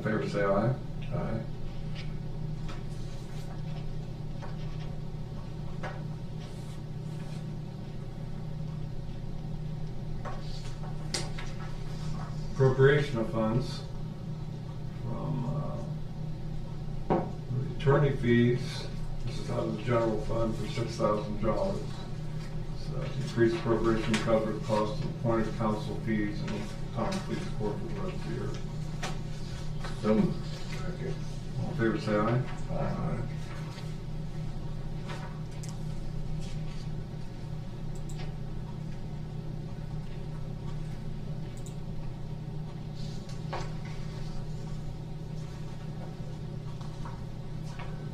in favor say aye. Aye. Appropriation of funds from attorney fees. This is out of the general fund for $6,000. Increased appropriation to cover the cost of appointed counsel fees and common police court for the rest of the year. So moved. All in favor say aye. Aye.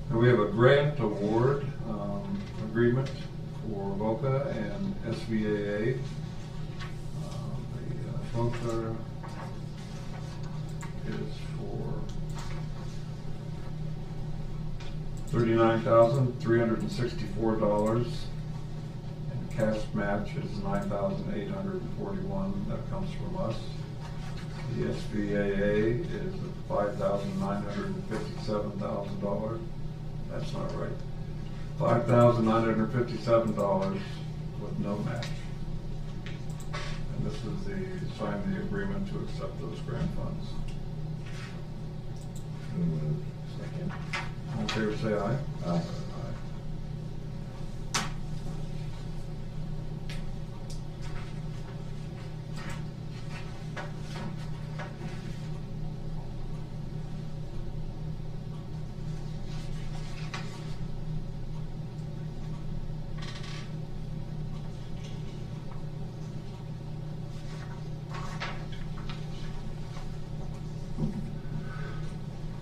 And we have a grant award agreement for VOCA and SVAA. The VOCA is for $39,364, and cash match is $9,841. That comes from us. The SVAA is $5,957,000. That's not right. $5,957 with no match. And this is sign the agreement to accept those grant funds. So moved. Second. All in favor say aye. Aye.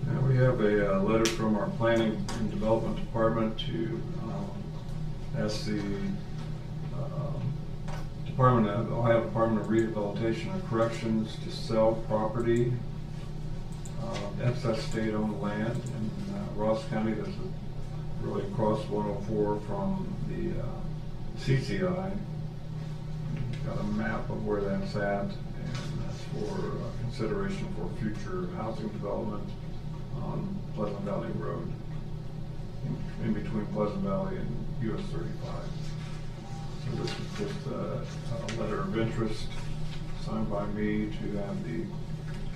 Now we have a letter from our Planning and Development Department to ask the Ohio Department of Rehabilitation and Corrections to sell property, excess state-owned land in Ross County. That's really across 104 from the CCI. Got a map of where that's at, and that's for consideration for future housing development on Pleasant Valley Road, in between Pleasant Valley and US 35. So this is just a letter of interest signed by me to have the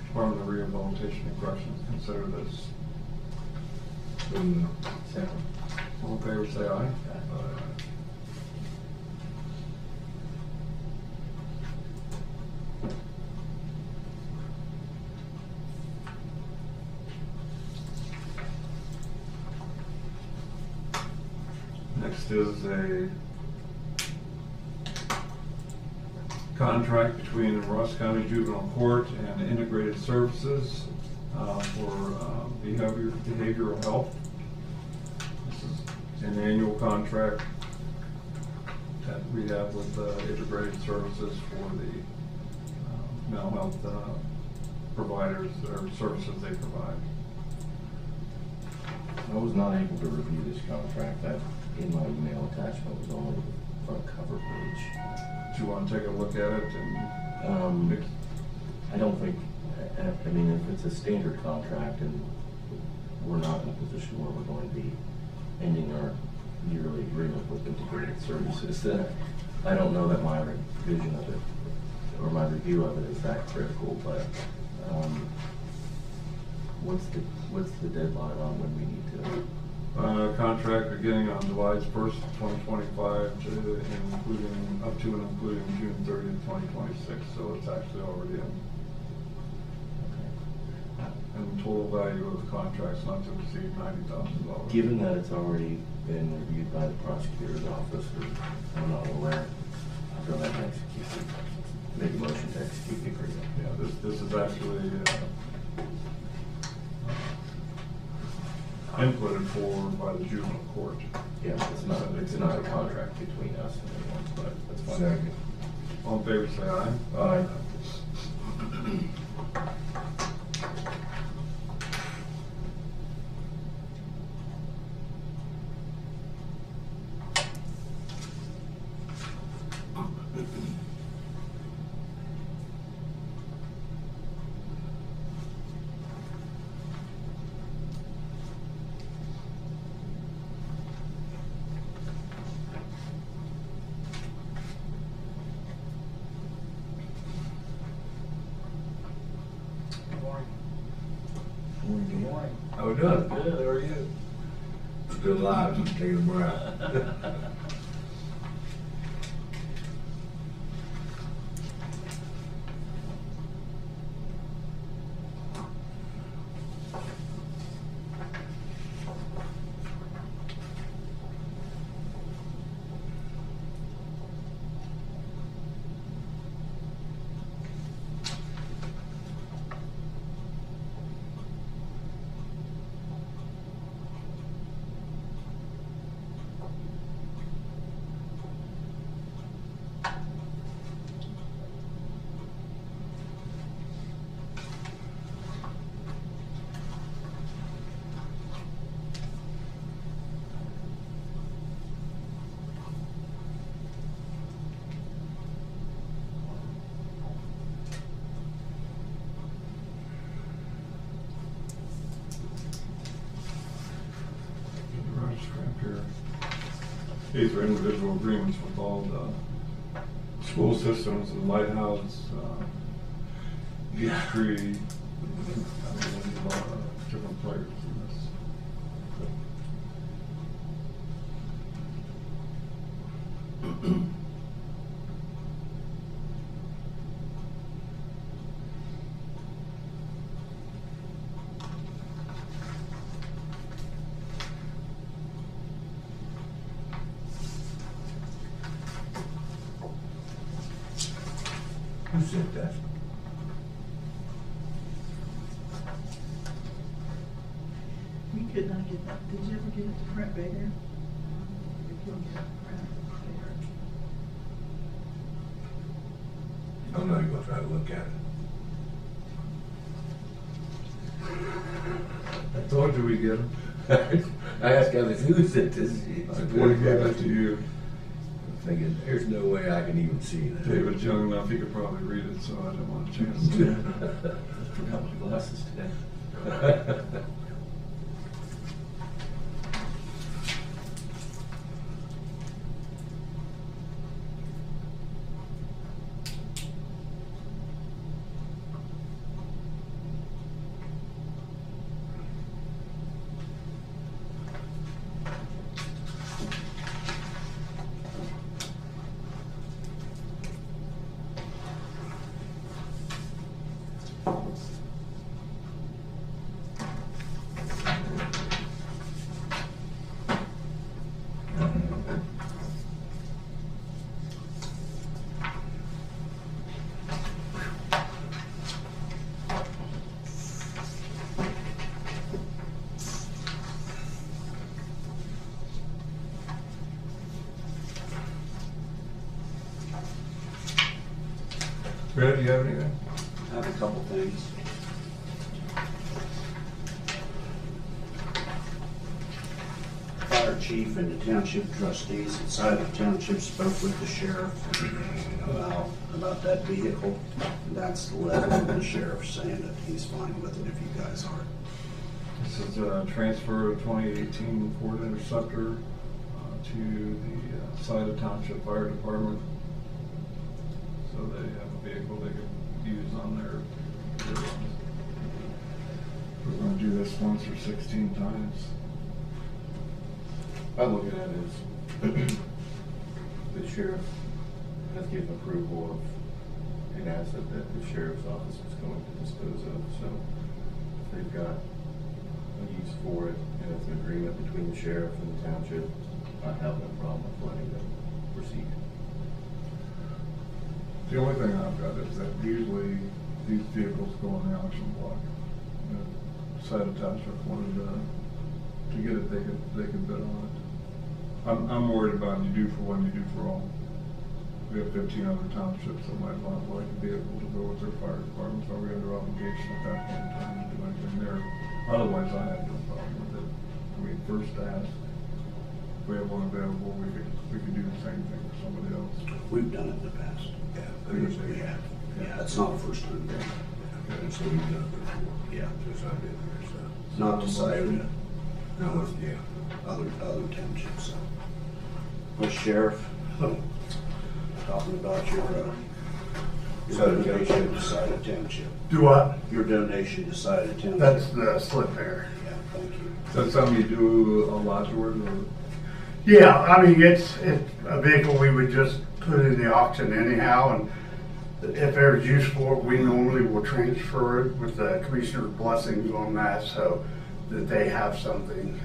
Department of Rehabilitation and Corrections consider this. So moved. Second. All in favor say aye. Aye. Next is a contract between Ross County Juvenile Court and Integrated Services for behavioral health. This is an annual contract that we have with Integrated Services for the mental health providers, or services they provide. I was not able to review this contract. That in my email attachment was only the front cover page. Do you want to take a look at it and I don't think, I mean, if it's a standard contract and we're not in a position where we're going to be ending our yearly agreement with Integrated Services, then I don't know that my revision of it or my review of it is that critical, but what's the deadline on when we need to? contract beginning on July 1st, 2025 to including up to and including June 30th, 2026. So it's actually already in. And the total value of the contract is not to exceed $90,000. Given that it's already been reviewed by the prosecutor's office, or I'm not aware, I'll go ahead and execute it. Make a motion to execute the agreement. Yeah, this is actually inputted for by the juvenile court. Yeah, it's not a contract between us and anyone, but that's fine. Second. All in favor say aye. Aye. morning. Morning. Morning. How we doing? Good, how are you? Still alive, just taking a breath. The right scrap here. These are individual agreements with all the school systems and lighthouse, Beech Tree. I mean, there's a lot of different players in this. Who sent that? We could not get that. Did you ever get it to print bigger? If you'll get it to print bigger. I know you're gonna try to look at it. I told you we'd get them. I asked others, who sent this? I would have gave it to you. Thinking, there's no way I can even see that. David's young enough, he could probably read it, so I didn't want a chance to. Forgot my glasses today. Brad, do you have anything? I have a couple things. Fire chief and the township trustees inside the township spoke with the sheriff about that vehicle. That's the letter from the sheriff saying that he's fine with it if you guys are. This is a transfer of 2018 Ford Interceptor to the Sida Township Fire Department. So they have a vehicle they could use on their runs. We're gonna do this once or 16 times. I look at it as the sheriff has given approval of an asset that the sheriff's office is going to dispose of, so if they've got a use for it, and it's an agreement between the sheriff and the township, I have no problem with letting them proceed. The only thing I've got is that usually these vehicles go on the auction block. Sida Township wanted to get it, they could bid on it. I'm worried about you do for one, you do for all. We have 15 other townships that might not like a vehicle to go with their fire departments. Are we under obligation at that point in time to do anything there? Otherwise, I have no problem with it. I mean, first ask, if we have one available, we could do the same thing for somebody else. We've done it in the past. Yeah, We have. Yeah, it's not the first time. Okay, so we've done it before. Yeah. Since I've been here, so. Not to say No, yeah. other townships, so. Well, Sheriff, talking about Your donation decided township. Do what? Your donation decided township. That's the slip there. Yeah, thank you. Is that something you do a lot, George, or? Yeah, I mean, it's a vehicle we would just put in the auction anyhow, and if there's use for it, we normally will transfer it with the commissioner's blessings on that, so that they have something.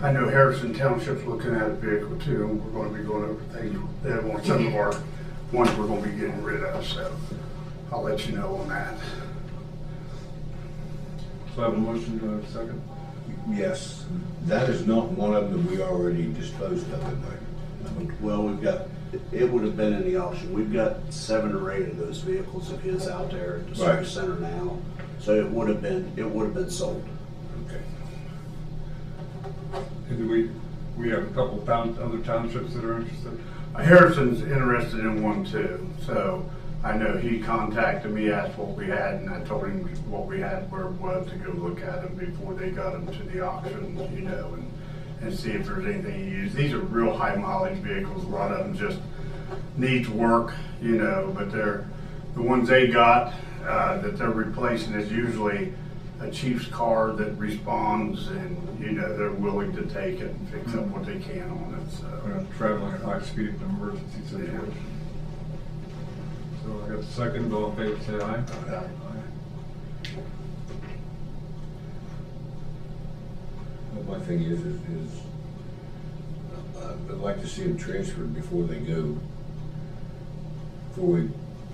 I know Harrison Township's looking at a vehicle too, and we're gonna be going over things, they want some of our ones we're gonna be getting rid of, so I'll let you know on that. So I have a motion to a second? Yes, that is not one of them that we already disposed of, am I? Well, we've got, it would have been in the auction. We've got 7 or 8 of those vehicles of his out there at the Right. service center now. So it would have been sold. Okay. And do we have a couple other townships that are interested? Harrison's interested in one too, so I know he contacted me, asked what we had, and I told him what we had, where it was, to go look at them before they got them to the auction, you know, and see if there's anything he used. These are real high mileage vehicles, a lot of them just needs work, you know, but the ones they got, that they're replacing is usually a chief's car that responds, and, you know, they're willing to take it and fix up what they can on it, so. Traveling at high speed in an emergency situation. So I got a second, all in favor, say aye. Aye. Well, my thing is I'd like to see them transferred before they go, before we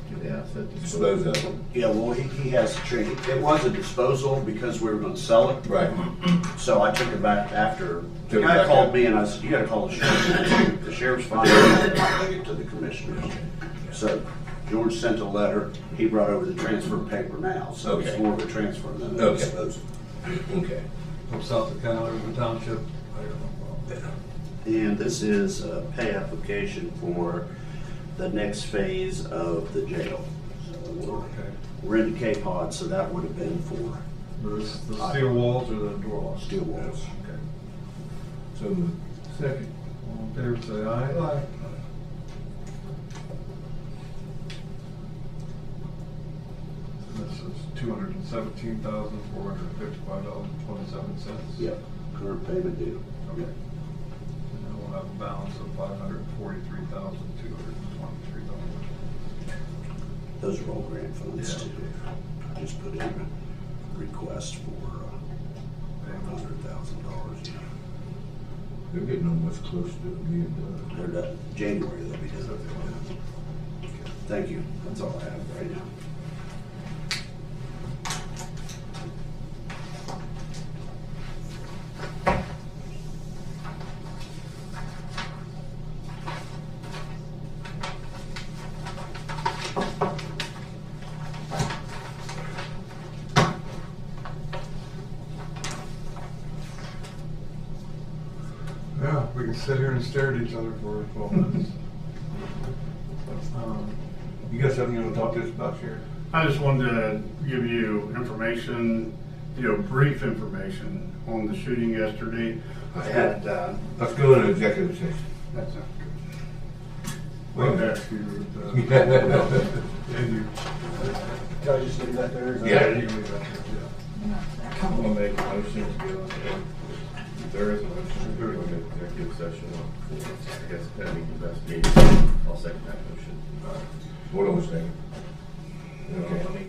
Do the asset dispose of them. Yeah, well, he has to change. It was a disposal because we were gonna sell it. Right. So I took it back after. The Took it guy back called out. me and I said, you gotta call the sheriff. The sheriff's fine, I'll take it to the commissioners. So George sent a letter, he brought over the transfer paper now, so it's Okay. more of a transfer than a Okay. disposal. Okay. From South Carolina, the township. I don't know. And this is a pay application for the next phase of the jail. So Okay. we're in the K-Pod, so that would have been for The steel walls or the door walls? steel walls. Okay. So moved. Second. All in favor, say aye. Aye. This is $217,455.27. Yep, current payment due. Okay. And then we'll have a balance of $543,223. Those are all grant funds Yeah. too. I just put in a request for $100,000. They're getting almost close to being done. They're done, January they'll be done. Thank you, that's all I have right now. Yeah, we can sit here and stare at each other for 12 minutes. You guys have anything you want to talk to us about here? I just wanted to give you information, brief information on the shooting yesterday. I had, Let's go into executive session. that's not Well, ask you, and you. Can I just leave that there? Yeah. You can leave that there, yeah. I'm gonna make a motion to go into, if there is a motion to go into executive session, I guess pending investigation, I'll second that motion. Hold on a second. Okay. Let me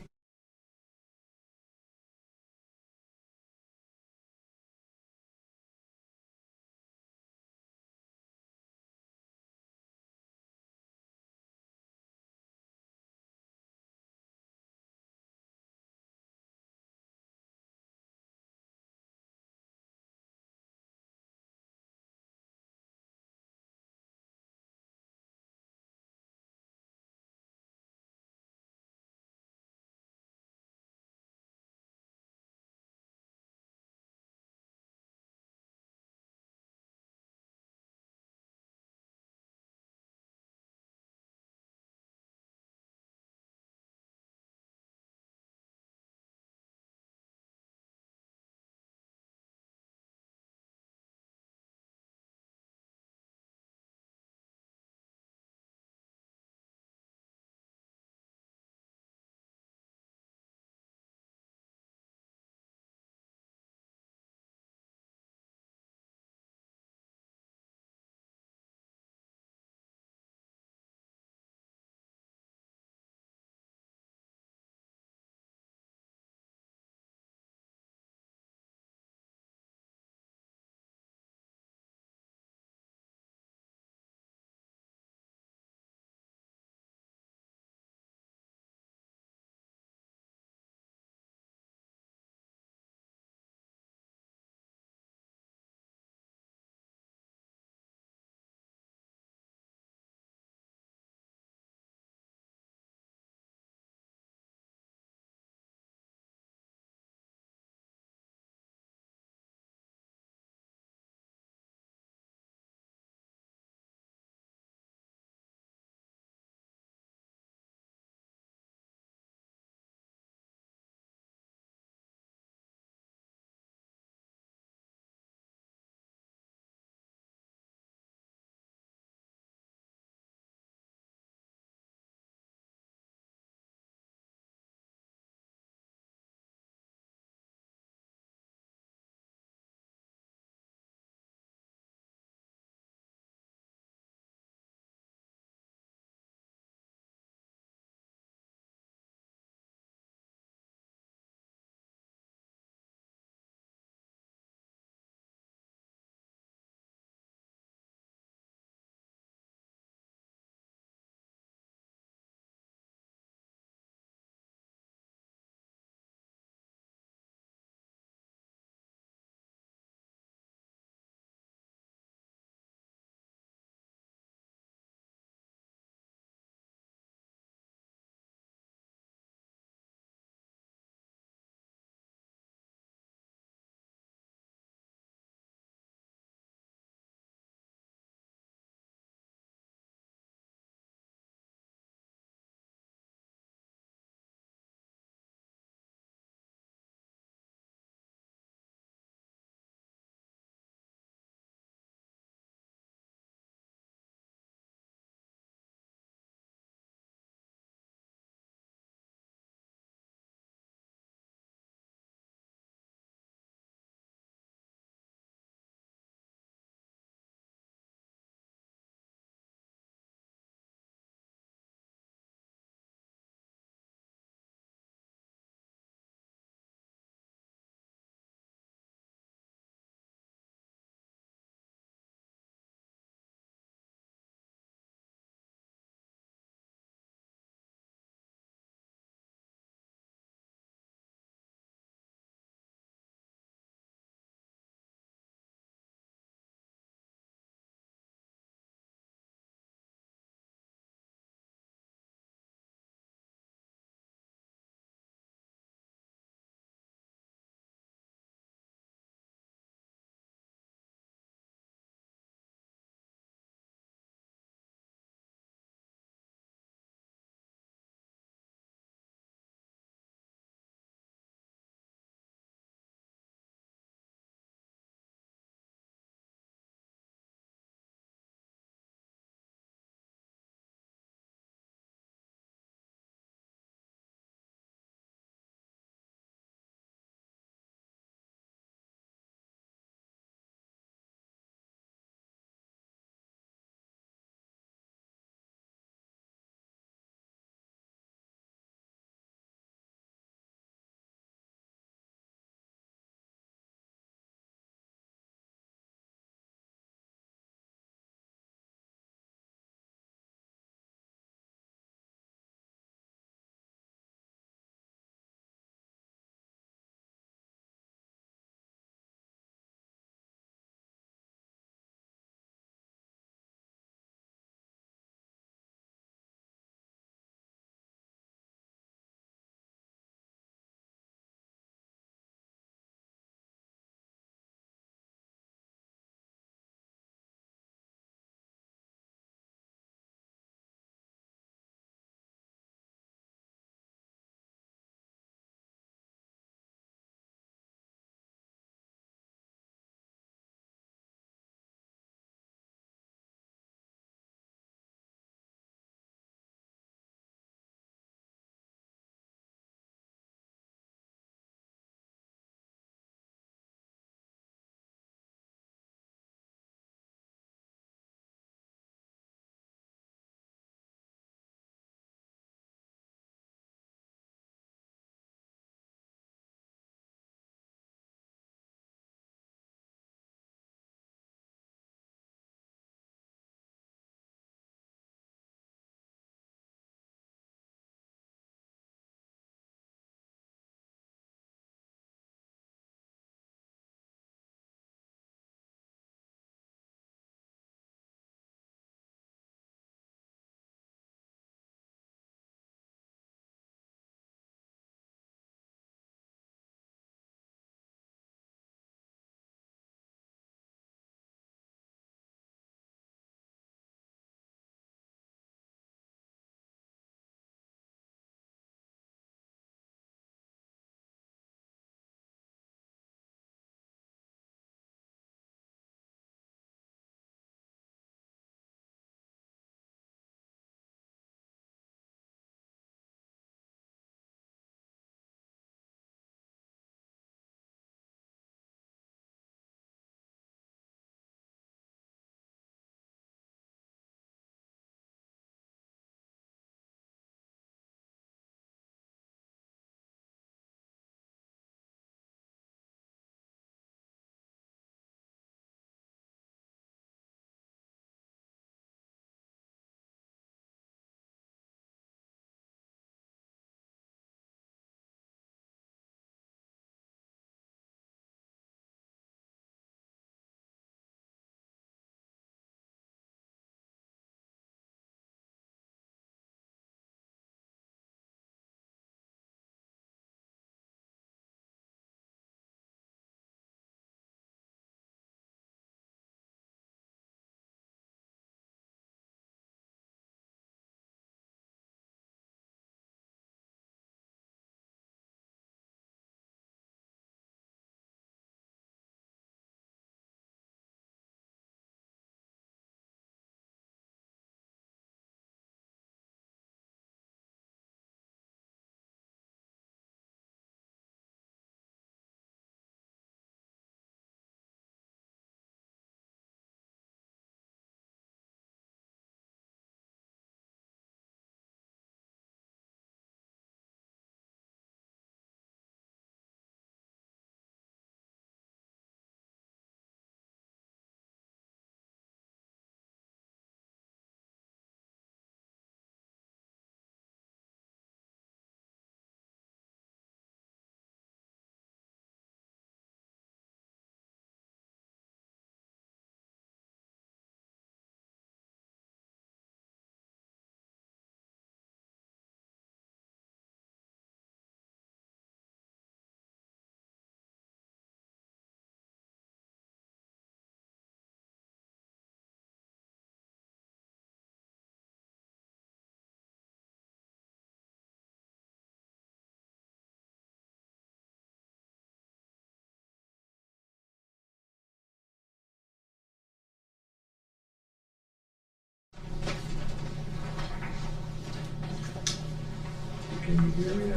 Can you hear me now?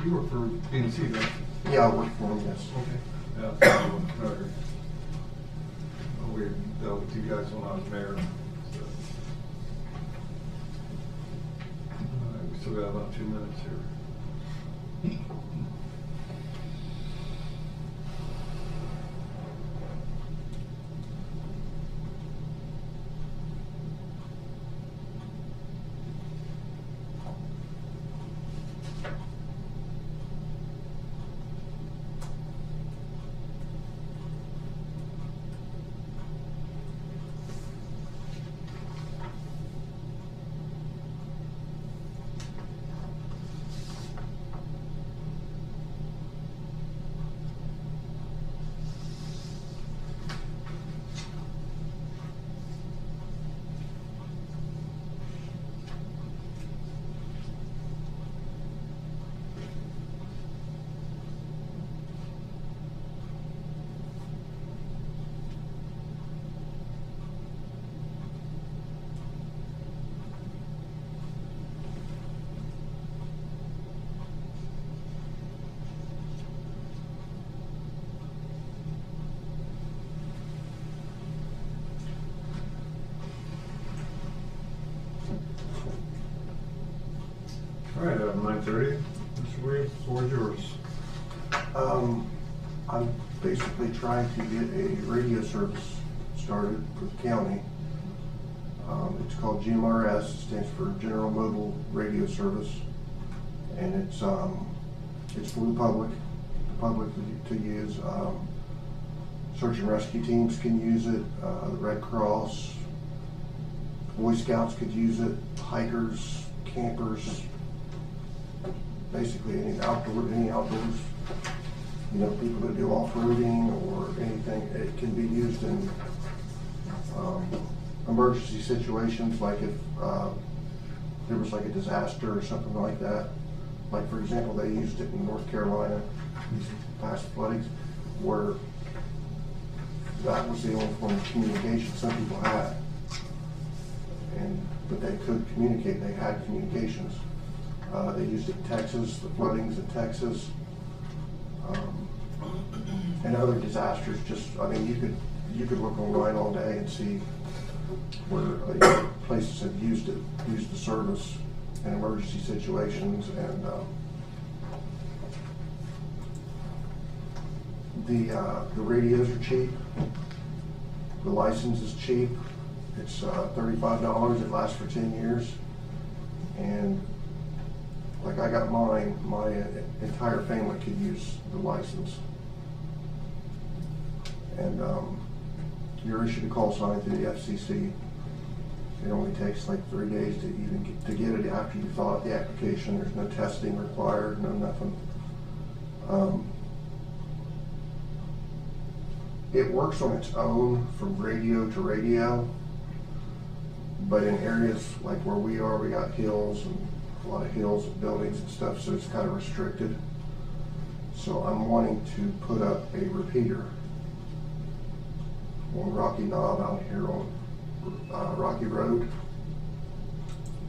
You work for PNC, don't you? Yeah, I work for them, yes. Okay. Yeah, so, familiar. We dealt with you guys when I was mayor. So. We still got about 2 minutes here. All right, 9:30. Mr. Williams, the floor is yours. I'm basically trying to get a radio service started for the county. It's called GMRS, it stands for General Mobile Radio Service. And it's for the public to use. Search and rescue teams can use it, the Red Cross, Boy Scouts could use it, hikers, campers, basically any outdoors, you know, people that do off-roading or anything. It can be used in emergency situations, like if there was like a disaster or something like that. Like, for example, they used it in North Carolina, these past floodings, where that was the only form of communication some people had. But they could communicate, they had communications. They used it in Texas, the floodings in Texas, and other disasters. I mean, you could look online all day and see where places have used the service in emergency situations. And the radios are cheap. The license is cheap. It's $35. It lasts for 10 years. And like I got mine, my entire family could use the license. And you're issued a call sign through the FCC. It only takes like 3 days to even get it after you fill out the application. There's no testing required, no nothing. It works on its own from radio to radio, but in areas like where we are, we got hills and a lot of hills and buildings and stuff, so it's kind of restricted. So I'm wanting to put up a repeater on Rocky Knob out here on Rocky Road.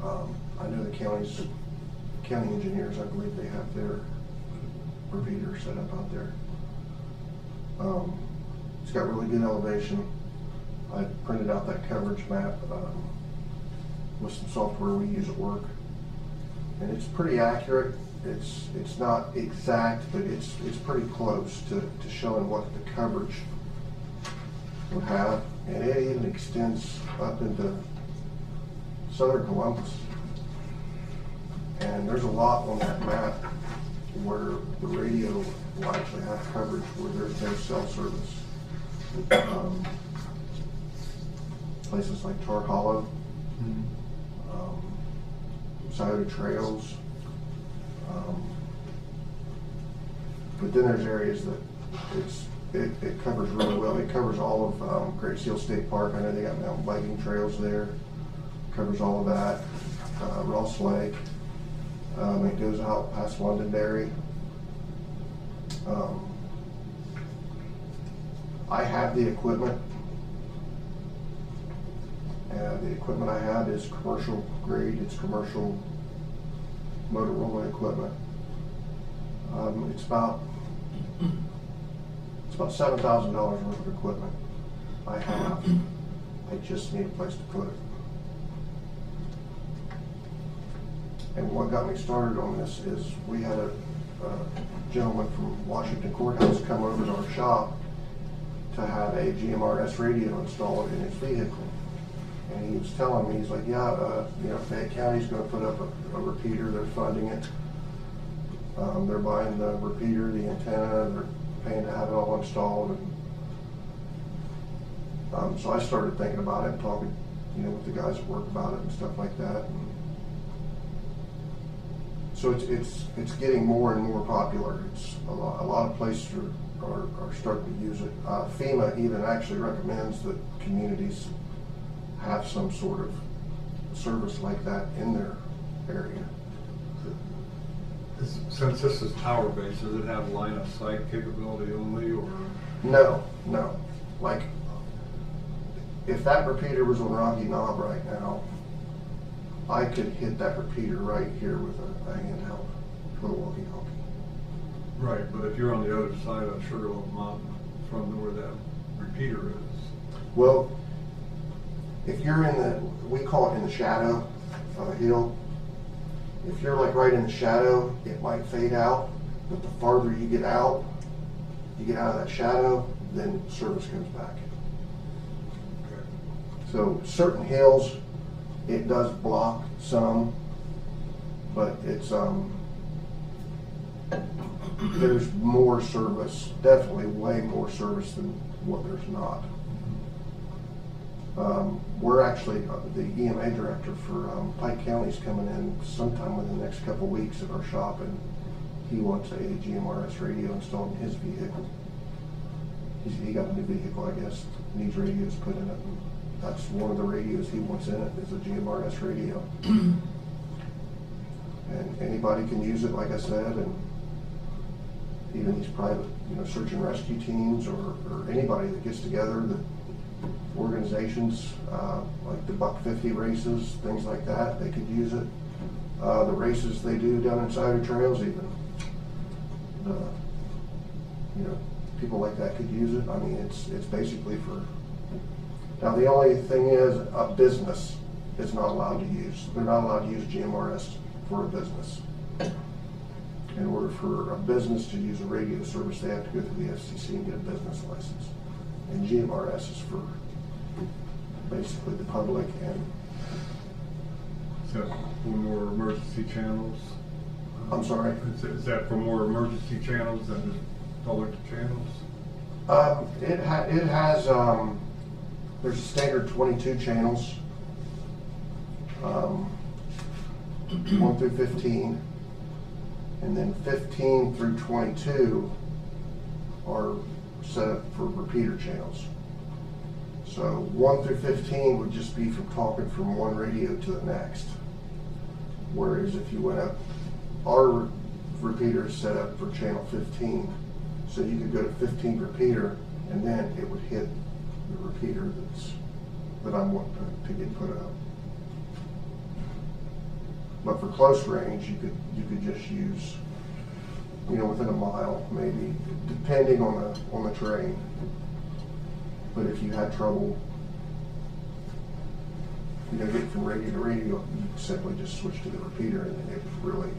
I know the county engineers, I believe they have their repeater set up out there. It's got really good elevation. I printed out that coverage map with some software we use at work, and it's pretty accurate. It's not exact, but it's pretty close to showing what the coverage would have, and it even extends up into southern Columbus. And there's a lot on that map where the radio will actually have coverage where there's no cell service. Places like Tar Hollow, Scioto Trails, but then there's areas that it covers really well. It covers all of Great Seal State Park. I know they got mountain biking trails there. Covers all of that. Ross Lake. It goes out past Londonderry. I have the equipment. The equipment I have is commercial grade. It's commercial Motorola equipment. It's about $7,000 worth of equipment I have. I just need a place to put it. And what got me started on this is we had a gentleman from Washington Courthouse come over to our shop to have a GMRS radio installed in his vehicle. And he was telling me, he's like, yeah, Fayette County's gonna put up a repeater, they're funding it. They're buying the repeater, the antenna, they're paying to have it all installed. And so I started thinking about it and talking, with the guys at work about it and stuff like that. And so it's getting more and more popular. It's a lot of places are starting to use it. FEMA even actually recommends that communities have some sort of service like that in their area. Since this is tower-based, does it have line of sight capability only, or? No. Like, if that repeater was on Rocky Knob right now, I could hit that repeater right here with a handheld, with a walkie-talkie. Right, but if you're on the other side of Sugarloaf Mountain from where that repeater is. Well, if you're we call it in the shadow of a hill. If you're like right in the shadow, it might fade out, but the farther you get out of that shadow, then service comes back. Okay. So certain hills, it does block some, but it's there's more service, definitely way more service than what there's not. We're actually, the EMA director for Pike County is coming in sometime within the next couple weeks at our shop, and he wants a GMRS radio installed in his vehicle. He got a new vehicle, I guess, needs radios put in it, and that's one of the radios he wants in it is a GMRS radio. And anybody can use it, like I said, and even these private, search and rescue teams or anybody that gets together, the organizations like the Buck 50 races, things like that, they could use it. The races they do down inside of trails, even people like that could use it. I mean, it's basically for. Now the only thing is, a business is not allowed to use. They're not allowed to use GMRS for a business. In order for a business to use a radio service, they have to go through the FCC and get a business license. And GMRS is for basically the public. And Is that for more emergency channels? I'm sorry? Is that for more emergency channels than just public channels? It has, there's standard 22 channels, 1 through 15, and then 15 through 22 are set up for repeater channels. So 1 through 15 would just be from talking from one radio to the next. Whereas if you went up, our repeater is set up for channel 15. So you could go to 15 repeater and then it would hit the repeater that I'm wanting to get put up. But for close range, you could just use, within a mile maybe, depending on the terrain. But if you had trouble, getting from radio to radio, you could simply just switch to the repeater, and then it was really,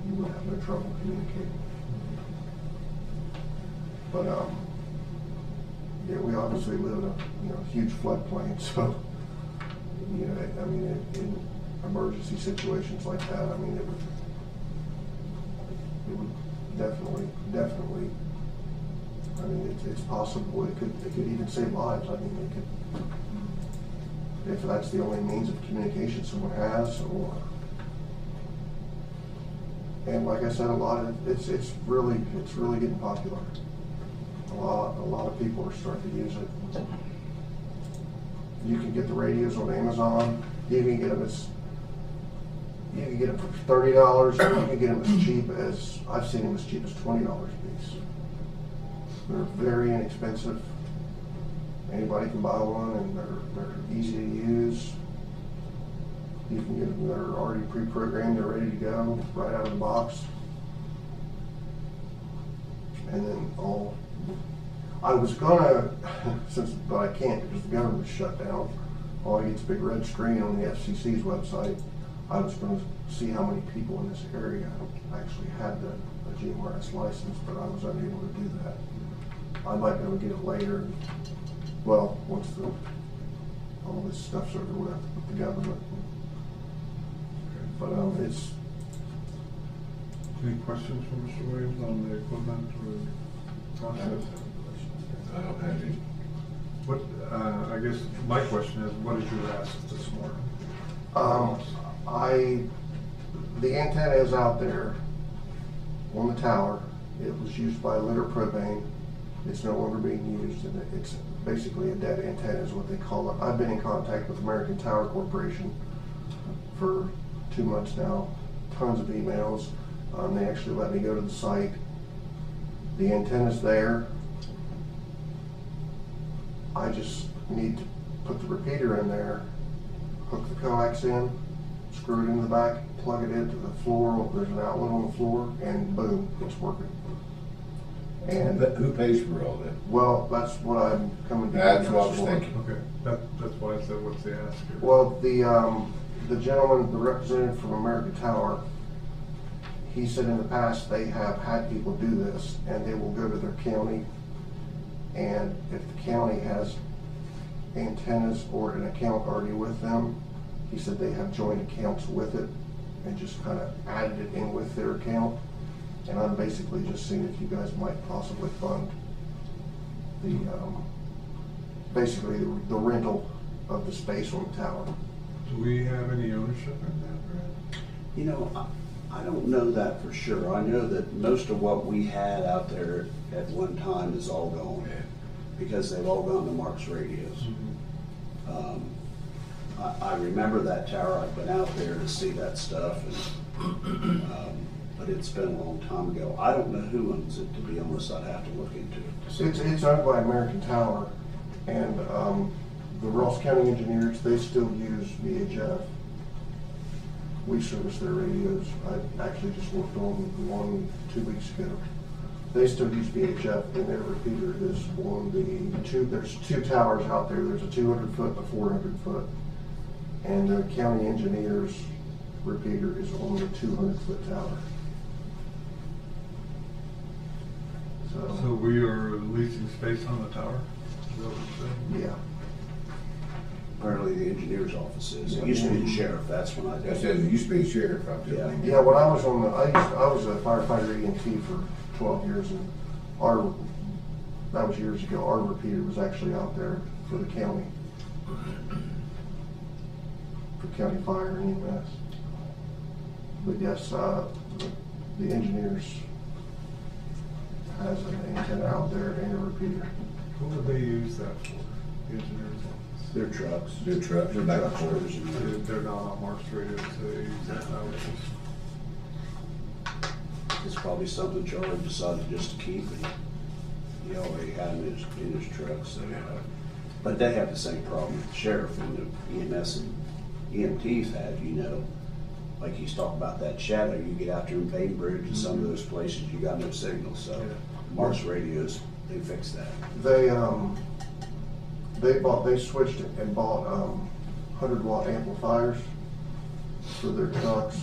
you wouldn't have no trouble communicating. But we obviously live in a huge floodplain, so in emergency situations like that, it would definitely. It's possible. It could even save lives. If that's the only means of communication someone has, and like I said, it's really getting popular. A lot of people are starting to use it. You can get the radios on Amazon. You can get them for $30, or you can get them as cheap as, I've seen them as cheap as $20 a piece. They're very inexpensive. Anybody can buy one, and they're easy to use. You can get them, they're already pre-programmed, they're ready to go, right out of the box. And then I was gonna, but I can't because the government's shut down. All I get's a big red screen on the FCC's website. I was gonna see how many people in this area actually had a GMRS license, but I was unable to do that. I might be able to get it later. Well, once all this stuff's over with the government. But it's. Any questions from Mr. Williams on the equipment or process? I don't have any. What, I guess my question is, what did you ask this morning? The antenna is out there on the tower. It was used by Litter Propane. It's no longer being used, and it's basically a dead antenna is what they call it. I've been in contact with American Tower Corporation for 2 months now, tons of emails. They actually let me go to the site. The antenna's there. I just need to put the repeater in there, hook the coax in, screw it in the back, plug it into the floor. There's an outlet on the floor, and boom, it's working. And Who pays for all that? well, that's what I'm coming to. That's what I was thinking. Okay, that's why I said, what's the ask here? Well, the gentleman, the representative from American Tower, he said in the past they have had people do this, and they will go to their county, and if the county has antennas or an account already with them, he said they have joint accounts with it and just kind of added it in with their account. And I'm basically just seeing if you guys might possibly fund the, basically the rental of the space on the tower. Do we have any ownership in that, Brad? You know, I don't know that for sure. I know that most of what we had out there at one time is all gone because they've all gone to Mark's radios. I remember that tower. I've been out there to see that stuff, and, but it's been a long time ago. I don't know who owns it, to be honest. I'd have to look into it. It's owned by American Tower, and the Ross County engineers, they still use VHF. We service their radios. I actually just worked on one 2 weeks ago. They still use VHF, and their repeater is on there's 2 towers out there. There's a 200-foot, a 400-foot, and the county engineers' repeater is on the 200-foot tower. So we are leasing space on the tower? Is that what you're saying? Yeah. Apparently the engineer's office is. It used to be the sheriff. That's when I did. That says it used to be sheriff out there. Yeah, when I was on I was a firefighter EMT for 12 years, and that was years ago. Our repeater was actually out there for the county, for county fire and EMS. But yes, the engineers has an antenna out there and a repeater. What would they use that for, the engineer's office? Their trucks. Their trucks are back and Truck forth. orders and They're not on Mark's radio, so they use that out. it's probably something Charlie decided just to keep, and he already had in his truck, so. But they have the same problem that the sheriff and the EMS and EMTs have, you know. Like he's talking about that shadow, you get out there in Bainbridge and some of those places, you got no signal, so Yeah. Mark's radios, they fixed that. They switched and bought 100-watt amplifiers for their trucks.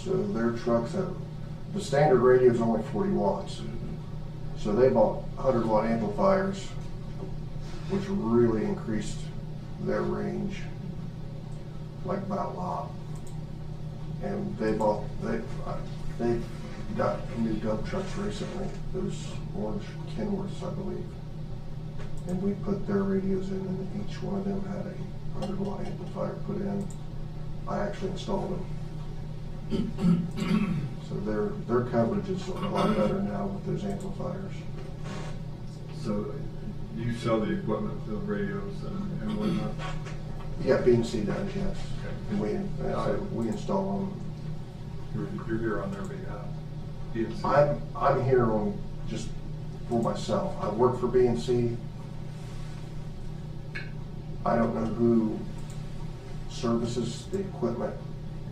So their trucks the standard radio is only 40 watts. So they bought 100-watt amplifiers, which really increased their range like by a lot. And they got new dump trucks recently, those orange Kenworths, I believe. And we put their radios in, and each one of them had a 100-watt amplifier put in. I actually installed them. So their coverage is a lot better now with those amplifiers. So you sell the equipment, the radios and whatnot? Yeah, B&C does, yes. Okay. And we install them. You're here on their behalf. ENC. I'm here on just for myself. I work for B&C. I don't know who services the equipment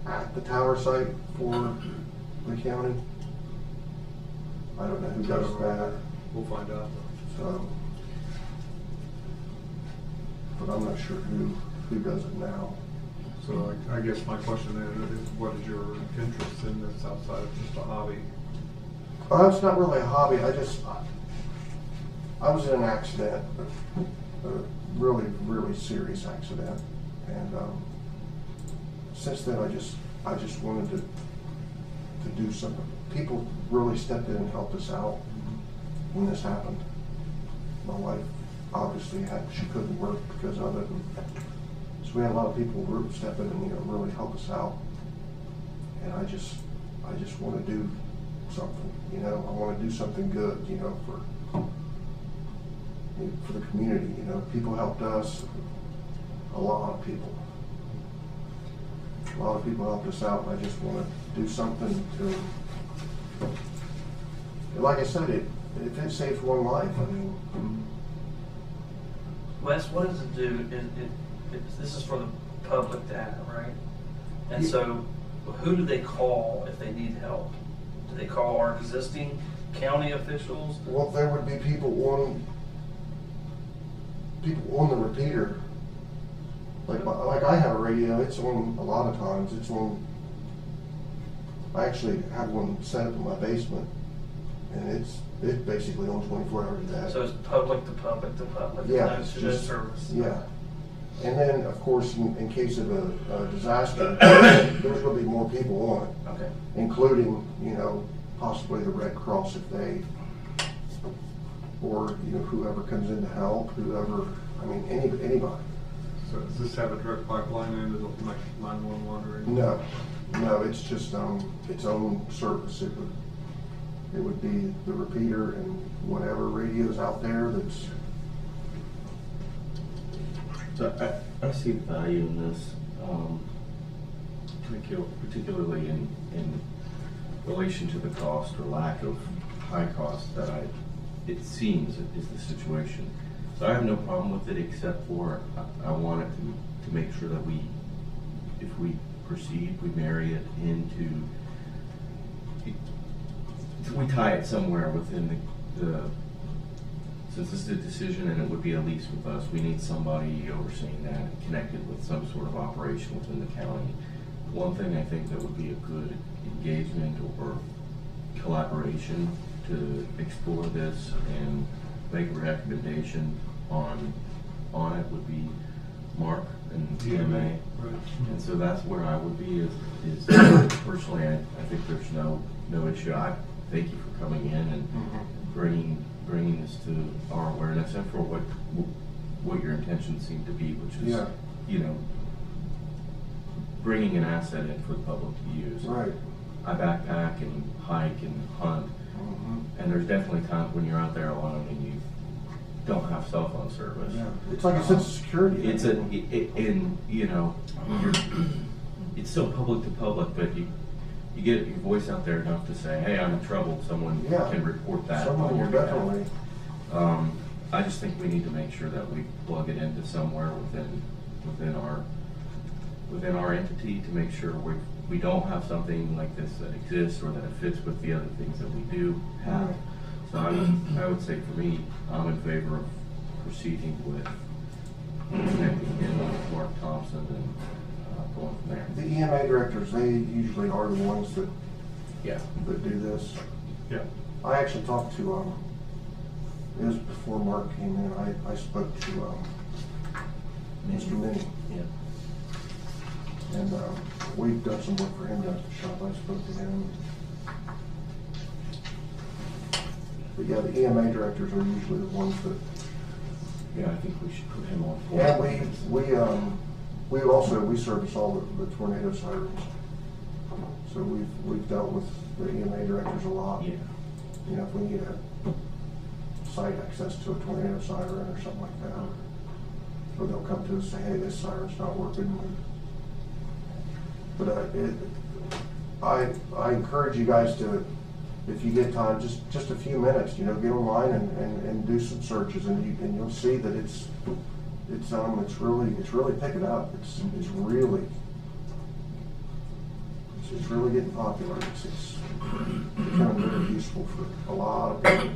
at the tower site for the county. I don't know who does that, We'll find out. so. But I'm not sure who does it now. So I guess my question then is, what is your interest in this outside of just a hobby? Well, it's not really a hobby. I was in an accident, a really, really serious accident. And since then, I just wanted to do something. People really stepped in and helped us out when this happened. My wife obviously she couldn't work because of it. So we had a lot of people step in and, really help us out. And I just want to do something, I want to do something good, for the community, People helped us, a lot of people. A lot of people helped us out, and I just want to do something to, like I said, if it saves one life, I mean. Wes, what does it do? This is for the public data, right? And so, who do they call if they need help? Do they call our existing county officials? Well, there would be people on the repeater. Like I have a radio, it's on a lot of times, I actually have one set up in my basement, and it's basically on 24 hours a day. So it's public to public to public. Yeah, No, it's no just, service. yeah. And then, of course, in case of a disaster, there's gonna be more people on it, Okay. including, possibly the Red Cross if or, whoever comes in to help, anybody. So does this have a direct pipeline into the 911 or anything? No, it's just, its own service. It would be the repeater and whatever radio's out there that's. So I see the value in this, particularly in relation to the cost or lack of high cost that it seems is the situation. So I have no problem with it, except for I want it to make sure that if we proceed, we marry it into, we tie it somewhere within since this is a decision and it would be a lease with us, we need somebody overseeing that and connected with some sort of operation within the county. One thing I think that would be a good engagement or collaboration to explore this and make a recommendation on it would be Mark and EMA. Right. And so that's where I would be is personally, I think there's no issue. I thank you for coming in and bringing this to our awareness and for what your intentions seem to be, which is, bringing an asset in for the public to use. Right. I backpack and hike and hunt, and there's definitely times when you're out there alone and you don't have cell phone service. Yeah. It's like a sense of security. It's it's still public to public, but you get your voice out there enough to say, hey, I'm in trouble, someone can report that Someone on your will behalf. definitely. I just think we need to make sure that we plug it into somewhere within our entity to make sure we don't have something like this that exists or that it fits with the other things that we do have. Right. So I would say for me, I'm in favor of proceeding with connecting in with Mark Thompson and going from there. The EMA directors, they usually are the ones that Yeah. do this. Yeah. I actually talked to, it was before Mark came in, I spoke to Mr. Minnie. Yeah. And we've done some work for him down at the shop. I spoke to him. But yeah, the EMA directors are usually the ones that. Yeah, I think we should put him on. And we service all the tornado sirens. So we've dealt with the EMA directors a lot. Yeah. If we need a site access to a tornado siren or something like that. Or they'll come to us and say, hey, this siren's not working. But I encourage you guys to, if you get time, just a few minutes, get online and do some searches, and you'll see that it's really picking up. It's really getting popular. It's becoming very useful for a lot of people.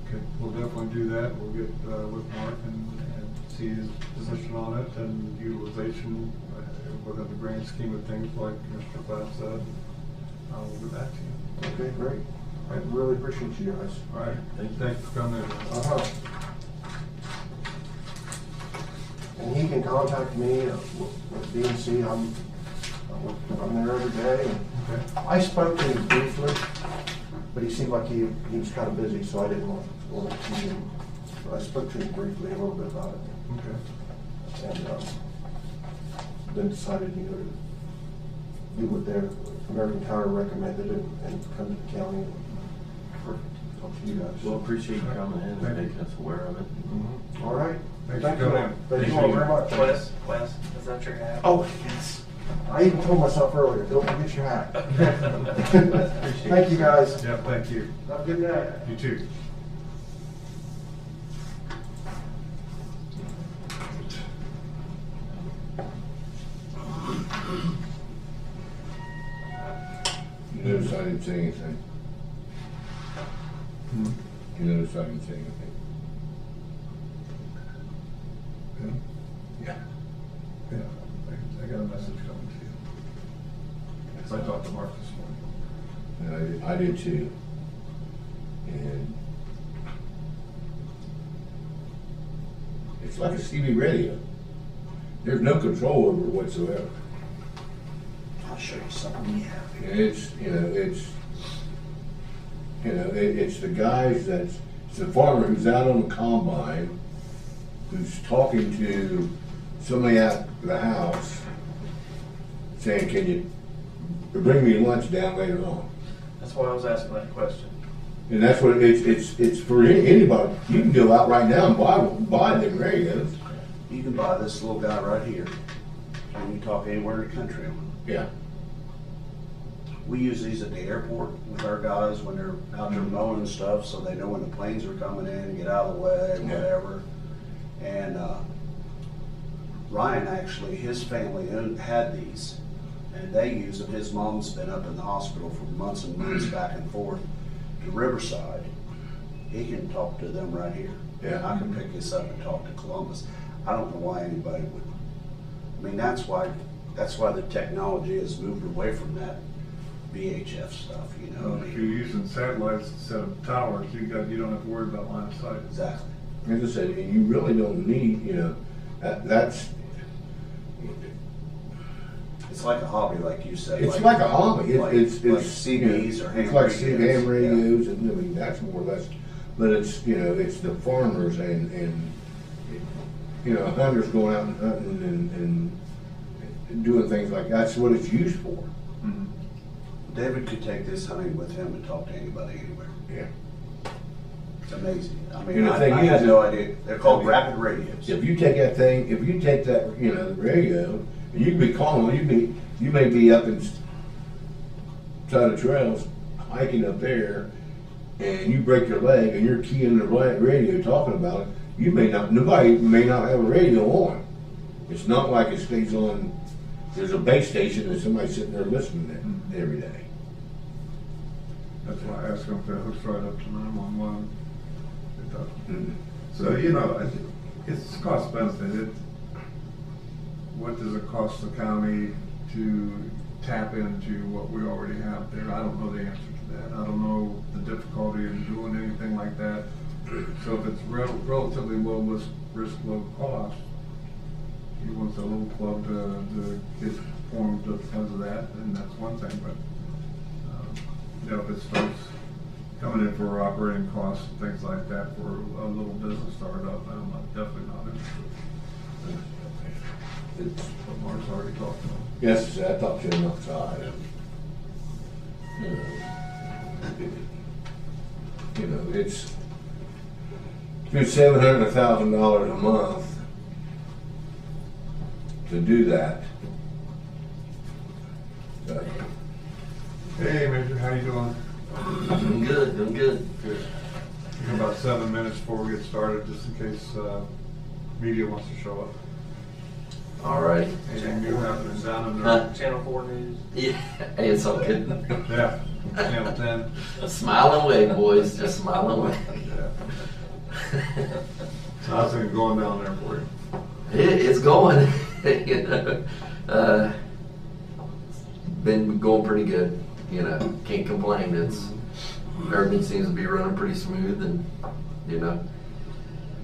Okay, we'll definitely do that. We'll get with Mark and see his position on it and utilization within the grand scheme of things, like Mr. Platt said. We'll get back to you. Okay, great. I really appreciate you guys. All right, thanks for coming in. Uh-huh. And he can contact me with DNC. I'm there every day. Okay. I spoke to him briefly, but he seemed like he was kind of busy, so I didn't want to keep him. But I spoke to him briefly a little bit about it. Okay. And then decided, to do what their American Tower recommended and come to the county and talk to you guys. Well, appreciate you coming in and making us aware of it. Mm-hmm. All right. Thanks Thank for you. coming. Thank you all very much. Wes, is that your hat? Oh, yes. I even told myself earlier, don't forget your hat. Thank you, guys. Yeah, thank you. Have a good night. You too. You notice I didn't say anything. You notice I didn't say anything. Yeah. Yeah, I got a message coming to you. So I talked to Mark this morning. And I did too. And it's like a CB radio. There's no control over it whatsoever. I'll show you something. Yeah. And it's the guys it's the farmer who's out on the combine, who's talking to somebody at the house, saying, can you bring me lunch down later on? That's why I was asking that question. And that's what it's for anybody. You can go out right now and buy them radios. You can buy this little guy right here, and you talk anywhere in the country. Yeah. We use these at the airport with our guys when they're out there mowing and stuff, so they know when the planes are coming in and get out of the way, Yeah. whatever. And Ryan actually, his family had these, and they use them. His mom's been up in the hospital for months and months back and forth to Riverside. He can talk to them right here. Yeah. I can pick this up and talk to Columbus. I don't know why anybody would. I mean, that's why the technology has moved away from that VHF stuff, I If you're mean, using satellites instead of towers, you don't have to worry about line of sight. exactly. As I said, you really don't need, that's, It's like a hobby, like you said. it's like a hobby. like CBs or ham it's like radios. ham radios, and I mean, that's more or less, but it's the farmers and hunters going out and hunting and doing things like that's what it's used for. Mhm. David could take this hunting with him and talk to anybody anywhere. Yeah. It's amazing. I And mean, the I thing had is, no idea. They're called rapid radios. If you take that, the radio, and you can be calling, you may be up in side of trails, hiking up there, and you break your leg, and you're keying the radio talking about it. Nobody may not have a radio on. It's not like it stays on. There's a base station and somebody's sitting there listening to it every day. That's why I asked him if it hooks right up to 911. It does. Mhm. So, I think it's cost benefit. What does it cost the county to tap into what we already have there? I don't know the answer to that. I don't know the difficulty in doing anything like that. So if it's relatively low risk, low cost, he wants a little club to get formed because of that, and that's one thing, but, if it starts coming in for operating costs and things like that for a little business startup, I'm definitely not interested. It's, But Mark's already talked to him. yes, I talked to him outside. It's do $700, $1,000 a month to do that. But Hey, Major, how you doing? Doing good, doing good. Good. We have about 7 minutes before we get started, just in case media wants to show up. All right. Anything new happening down in Huh? the... Channel 4 News. Yeah, hey, it's all good. Yeah, Channel 10. Smile and wave, boys, just smile and wave. Yeah. So how's it going down there for you? It's going, you know, been going pretty good, you know, can't complain. It's, everything seems to be running pretty smooth and, you know,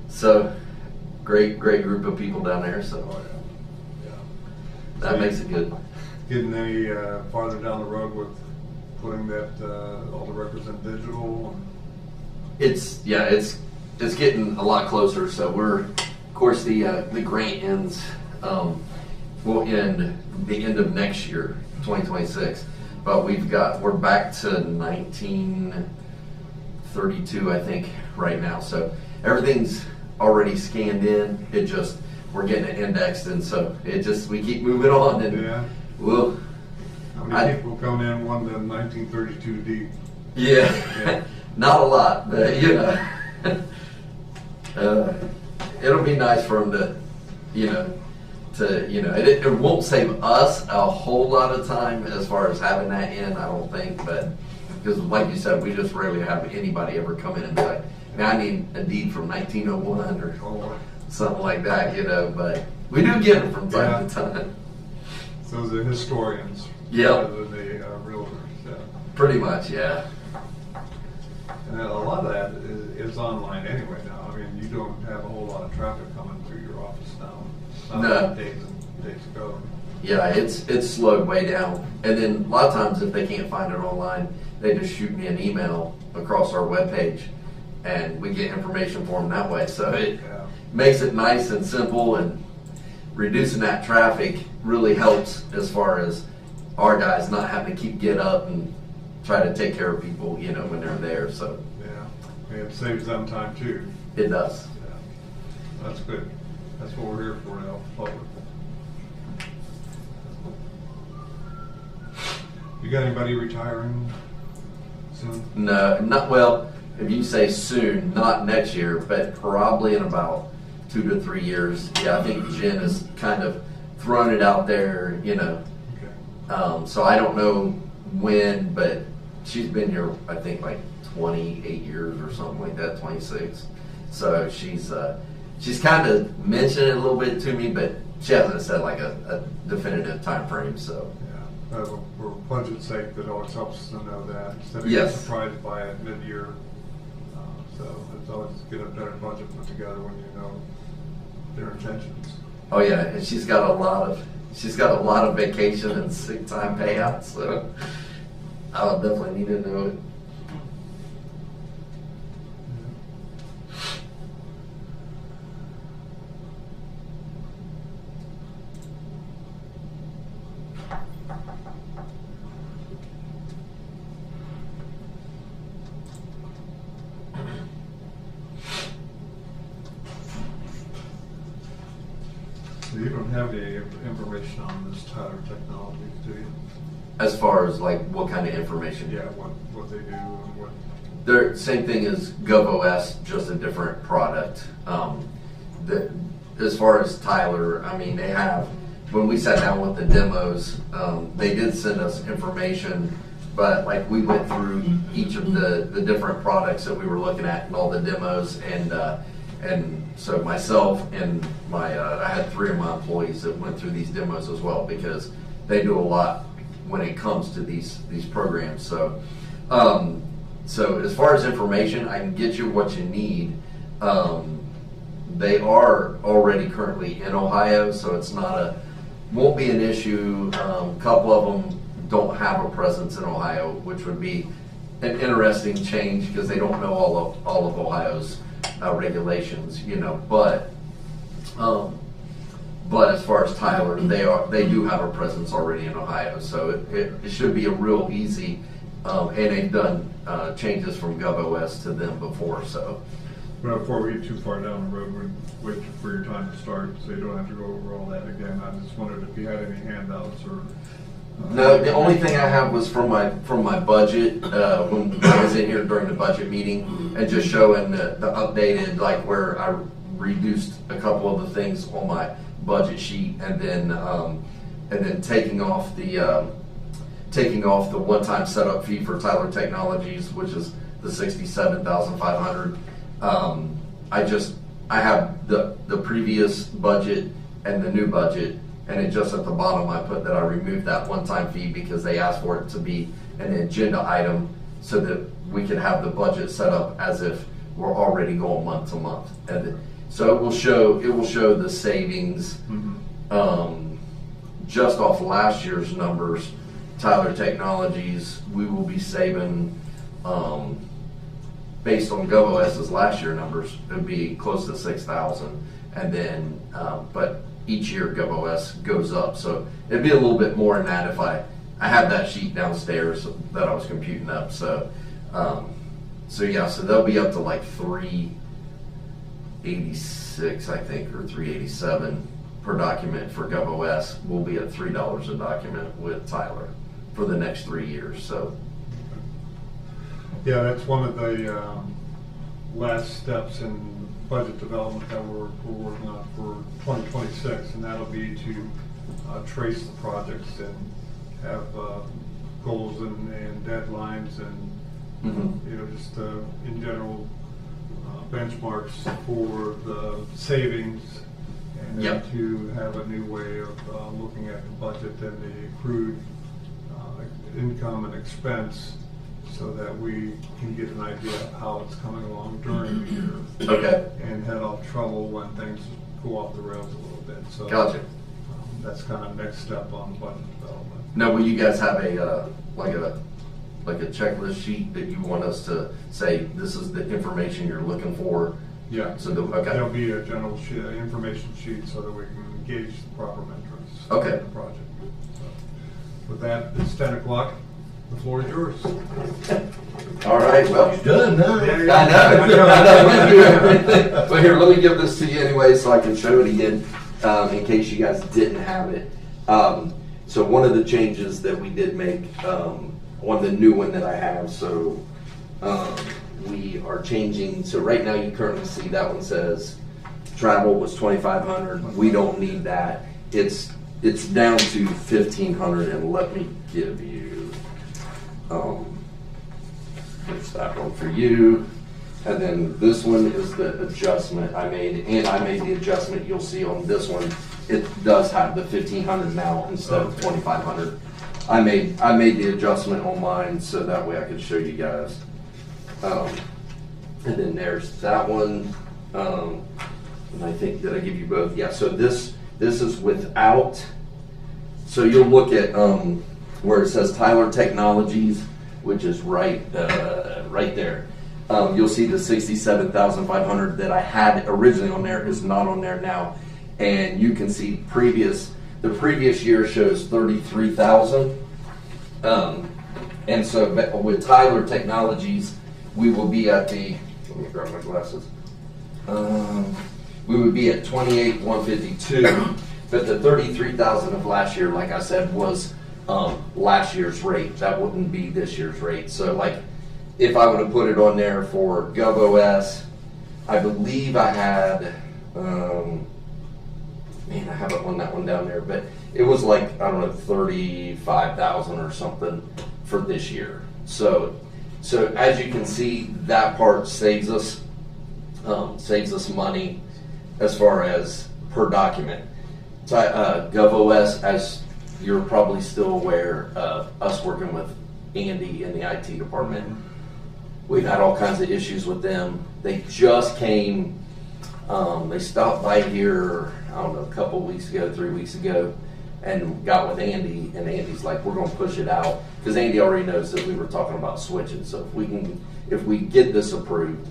so great group of people down there, Oh, so yeah. that makes it good. Getting any farther down the road with putting that, all the records in digital? It's getting a lot closer. So we're, of course, the grant ends will end the end of next year, 2026. But we're back to 1932, I think, right now. So everything's already scanned in. We're getting it indexed, and so we keep moving on, and Yeah. we'll. How many people coming in wanting the 1932 deed? Yeah, Yeah. not a lot, but you know, it'll be nice for them to, it won't save us a whole lot of time as far as having that in, I don't think, but because like you said, we just rarely have anybody ever come in and be like, man, I need a deed from 1901 or Oh, something like that, but we do get them from time to time. so the historians. Yep. Rather than the realtors, yeah. Pretty much, yeah. And a lot of that is online anyway now. I mean, you don't have a whole lot of traffic coming through your office now. Not No. like days ago. Yeah, it's slowed way down. And then a lot of times if they can't find it online, they just shoot me an email across our webpage and we get information for them that way. So it Yeah. makes it nice and simple, and reducing that traffic really helps as far as our guys not having to get up and try to take care of people, when they're there. So Yeah. And it saves them time too. it does. Yeah. That's good. That's what we're here for to help the public. You got anybody retiring soon? No, not well. If you say soon, not next year, but probably in about 2 to 3 years. Yeah, I think Jen has kind of thrown it out there, Okay. So I don't know when, but she's been here, I think, like 28 years or something like that, 26. So she's kind of mentioned it a little bit to me, but she hasn't said like a definitive time frame. So Yeah. For budget's sake, that always helps us to know that instead of Yes. getting surprised by it mid-year. So it's always get a better budget put together when you know their intentions. oh yeah, and she's got a lot of vacation and sick time payouts. So I'll definitely need to know it. So you don't have any information on this Tyler Technologies, do you? As far as like what kind of information? Yeah, what they do and what. They're same thing as GovOS, just a different product. As far as Tyler, I mean, they have, when we sat down with the demos, they did send us information, but like we went through each of the different products that we were looking at and all the demos, and so myself and I had 3 of my employees that went through these demos as well, because they do a lot when it comes to these programs. So as far as information, I can get you what you need. They are already currently in Ohio, so it's won't be an issue. A couple of them don't have a presence in Ohio, which would be an interesting change because they don't know all of Ohio's regulations, But as far as Tyler, they do have a presence already in Ohio, so it should be a real easy. And they've done changes from GovOS to them before, so But before we get too far down the road, we'd wait for your time to start, so you don't have to go over all that again. I just wondered if you had any handouts or. No, the only thing I have was from my budget, when I was in here during the budget meeting, and just showing the updated, like where I reduced a couple of the things on my budget sheet, and then taking off the one-time setup fee for Tyler Technologies, which is the $67,500. I have the previous budget and the new budget, and it just at the bottom I put that I removed that one-time fee because they asked for it to be an agenda item so that we could have the budget set up as if we're already going month to month. And so it will show the savings. Just off last year's numbers, Tyler Technologies, we will be saving, based on GovOS's last year numbers, it would be close to $6,000. And then, but each year GovOS goes up. So it'd be a little bit more than that if I have that sheet downstairs that I was computing up. So, yeah, so they'll be up to like 386, I think, or 387 per document for GovOS. We'll be at $3 a document with Tyler for the next 3 years. So, Yeah, that's one of the last steps in budget development that we're working on for 2026, and that'll be to trace the projects and have goals and deadlines and just in general benchmarks for the savings, and then to have a new way of looking at the budget and the accrued income and expense, so that we can get an idea of how it's coming along during the year. Okay. And head off trouble when things go off the rails a little bit. So Gotcha. That's kind of next step on budget development. Now, will you guys have a checklist sheet that you want us to say this is the information you're looking for? Yeah. So There'll be a general information sheet so that we can gauge the proper metrics Okay. of the project. So, with that, it's 10 o'clock. The floor is yours. All right, well. He's done now. I know. But here, let me give this to you anyway so I can show it again in case you guys didn't have it. So one of the changes that we did make on the new one that I have, so we are changing. So right now you currently see that one says travel was $2,500. We don't need that. It's down to $1,500, and let me give you. There's that one for you, and then this one is the adjustment I made, and I made the adjustment. You'll see on this one, it does have the $1,500 now instead of $2,500. I made the adjustment on mine so that way I could show you guys. And then there's that one, and I think that I give you both. Yeah. So this is without. So you'll look at where it says Tyler Technologies, which is right there. You'll see the $67,500 that I had originally on there is not on there now, and you can see the previous year shows $33,000. And so with Tyler Technologies, we will be at the. Let me grab my glasses. We would be at $28,152, but the $33,000 of last year, like I said, was last year's rate. That wouldn't be this year's rate. So like if I would have put it on there for GovOS, I believe I had, I have it on that one down there, but it was like, I don't know, 35,000 or something for this year. So as you can see, that part saves us money as far as per document. GovOS, as you're probably still aware of us working with Andy in the IT department. We've had all kinds of issues with them. They just came, they stopped by here, I don't know, a couple weeks ago, 3 weeks ago, and got with Andy, and Andy's like, we're gonna push it out. Because Andy already knows that we were talking about switching. So if we get this approved,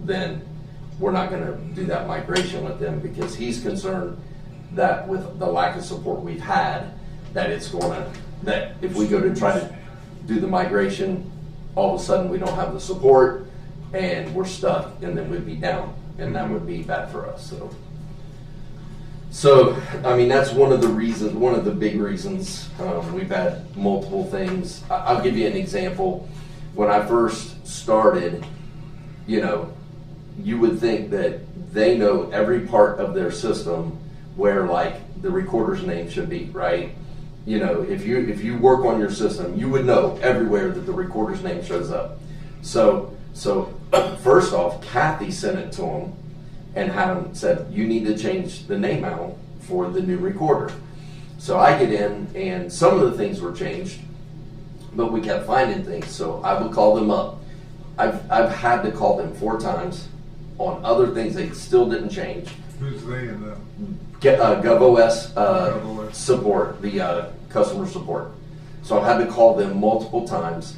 then we're not gonna do that migration with them, because he's concerned that with the lack of support we've had, that if we go to try to do the migration, all of a sudden we don't have the support, and we're stuck, and then we'd be down, and that would be bad for us, So, I mean, that's one of the reasons, one of the big reasons. We've had multiple things. I'll give you an example. When I first started, you know, you would think that they know every part of their system where, like, the recorder's name should be, right? You know, if you work on your system, you would know everywhere that the recorder's name shows up. So first off, Kathy sent it to them and had them said, you need to change the name out for the new recorder. So I get in, and some of the things were changed, but we kept finding things. So I would call them up. I've had to call them 4 times on other things they still didn't change. Who's they and them? Get GovOS GovOS. support, the customer support. So I've had to call them multiple times.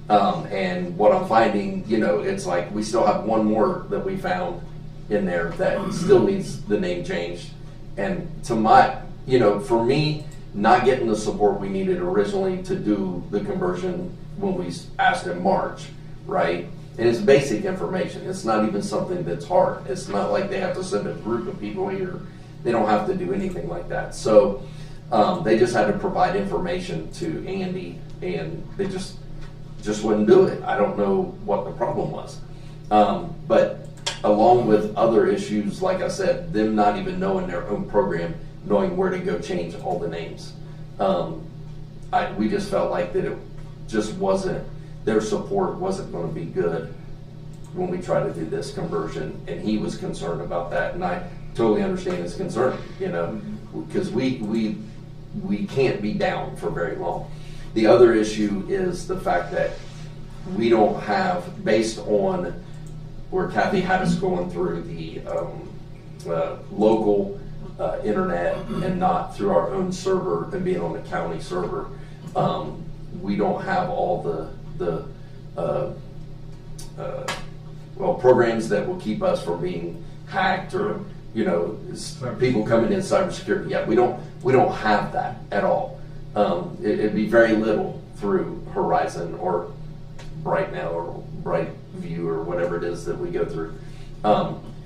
And what I'm finding, you know, it's like we still have one more that we found in there that still needs the name changed. And to my, you know, for me, not getting the support we needed originally to do the conversion when we asked in March, right? And it's basic information. It's not even something that's hard. It's not like they have to send a group of people here. They don't have to do anything like that. So they just had to provide information to Andy, and they just wouldn't do it. I don't know what the problem was. But along with other issues, like I said, them not even knowing their own program, knowing where to go change all the names. We just felt like that it just wasn't, their support wasn't going to be good when we tried to do this conversion, and he was concerned about that, and I totally understand his concern, you know, because we can't be down for very long. The other issue is the fact that we don't have, based on where Kathy had us going through the local internet and not through our own server and being on the county server, we don't have all the programs that will keep us from being hacked or, you know, people coming in cybersecurity. Yeah, we don't have that at all. It'd be very little through Horizon or BrightNow or BrightView or whatever it is that we go through.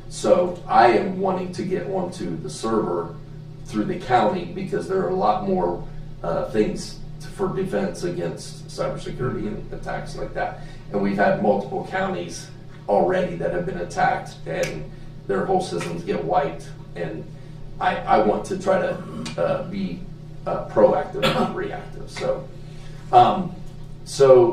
So I am wanting to get onto the server through the county because there are a lot more things for defense against cybersecurity and attacks like that. And we've had multiple counties already that have been attacked and their whole systems get wiped. And I want to try to be proactive, not reactive. So